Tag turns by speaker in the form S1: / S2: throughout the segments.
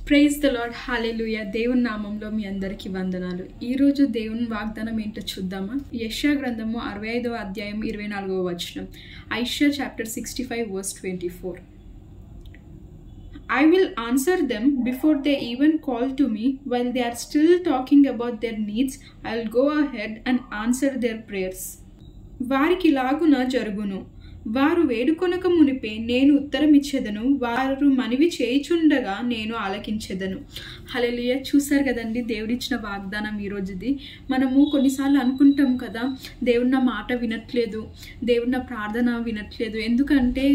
S1: Praise the lord, హల్లెలూయా. దేవుని నామంలో మీ అందరికీ వందనాలు. ఈరోజు దేవుని వాగ్దానం ఏంటో చూద్దామా? యెషయా గ్రంథము 65వ అధ్యాయం 24వ వచనం. Eicher chapter 65 verse 24. I will answer them before they even call to me. While they are still talking about their needs, I will go ahead and answer their prayers. వారికి ఇలాగున జరుగును, వారు వేడుకొనక మునిపే నేను ఉత్తరం ఇచ్చేదను, వారు మనవి చేయుచుండగా నేను ఆలకించేదను. హల్లెలూయా. చూసారు కదండి దేవుడిచ్చిన వాగ్దానం ఈరోజుది. మనము కొన్నిసార్లు అనుకుంటాం కదా, దేవుడు నా మాట వినట్లేదు, దేవుడు నా ప్రార్థన వినట్లేదు. ఎందుకంటే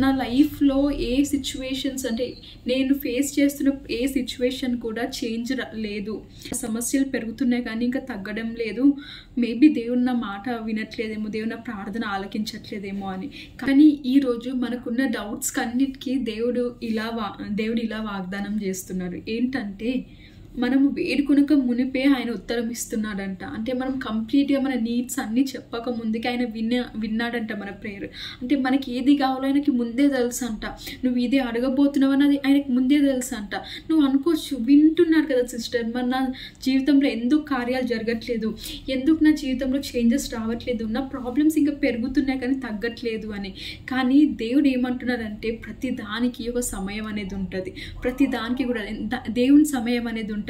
S1: నా లైఫ్లో ఏ సిచ్యువేషన్స్, అంటే నేను ఫేస్ చేస్తున్న ఏ సిచ్యువేషన్ కూడా చేంజ్ లేదు, సమస్యలు పెరుగుతున్నాయి కానీ ఇంకా తగ్గడం లేదు. మేబీ దేవుడు నా మాట వినట్లేదేమో, దేవుడు నా ప్రార్థన ఆలకించట్లేదేమో అని. కానీ ఈరోజు మనకున్న డౌట్స్ అన్నిటికీ దేవుడు ఇలా వాగ్దానం చేస్తున్నారు. ఏంటంటే మనము వేడుకొనక మునిపే ఆయన ఉత్తరం ఇస్తున్నాడంట. అంటే మనం కంప్లీట్గా మన నీడ్స్ అన్నీ చెప్పక ముందుకే ఆయన విన్నాడంట మన ప్రేయర్. అంటే మనకి ఏది కావాలో ఆయనకి ముందే తెలుసు అంట. నువ్వు ఇది అడగబోతున్నావు అన్నది ఆయనకి ముందే తెలుసు అంట. నువ్వు అనుకోవచ్చు, వింటున్నారు కదా సిస్టర్, మరి నా జీవితంలో ఎందుకు కార్యాలు జరగట్లేదు, ఎందుకు నా జీవితంలో చేంజెస్ రావట్లేదు, నా ప్రాబ్లమ్స్ ఇంకా పెరుగుతున్నాయి కానీ తగ్గట్లేదు అని. కానీ దేవుడు ఏమంటున్నాడంటే ప్రతి దానికి ఒక సమయం అనేది ఉంటుంది, ప్రతి దానికి కూడా దేవుని సమయం అనేది ఉంటుందంట.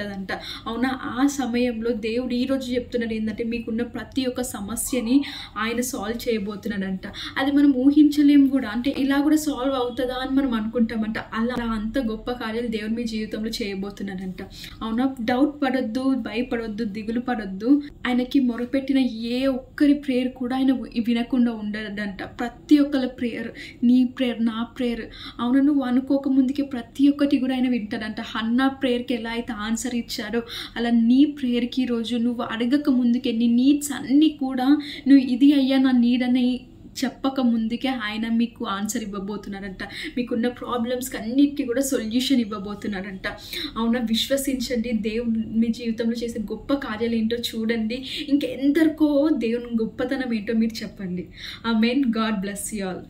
S1: అవునా? ఆ సమయంలో దేవుడు ఈరోజు చెప్తున్నాడు ఏంటంటే మీకున్న ప్రతి ఒక్క సమస్యని ఆయన సాల్వ్ చేయబోతున్నాడంట. అది మనం ఊహించలేము కూడా. అంటే ఇలా కూడా సాల్వ్ అవుతుందా అని మనం అనుకుంటామంట. అలా అంత గొప్ప కార్యాలు దేవుడు మీ జీవితంలో చేయబోతున్నాడంట. అవునా? డౌట్ పడొద్దు, భయపడొద్దు, దిగులు పడొద్దు. ఆయనకి మొరపెట్టిన ఏ ఒక్కరి ప్రేయర్ కూడా ఆయన వినకుండా ఉండడంట. ప్రతి ఒక్కరి ప్రేయర్, నీ ప్రేయర్, నా ప్రేయర్, అవునా, నువ్వు అనుకోక ముందుకే ప్రతి ఒక్కటి కూడా ఆయన వింటాడంట. హన్నా ప్రేయర్కి ఎలా అయితే ఆన్సర్ ఇచ్చాడో అలా నీ ప్రేయర్కి ఈరోజు నువ్వు అడగక ముందుకే నీ నీడ్స్ అన్నీ కూడా నువ్వు ఇది అయ్యా నా నీడ్ అని చెప్పక ముందుకే ఆయన మీకు ఆన్సర్ ఇవ్వబోతున్నాడంట. మీకున్న ప్రాబ్లమ్స్కి అన్నిటికీ కూడా సొల్యూషన్ ఇవ్వబోతున్నాడంట. అవునా? విశ్వసించండి. దేవుడు మీ జీవితంలో చేసే గొప్ప కార్యాలు ఏంటో చూడండి. ఇంకెందరికో దేవుని గొప్పతనం ఏంటో మీరు చెప్పండి. Amen. God bless you all.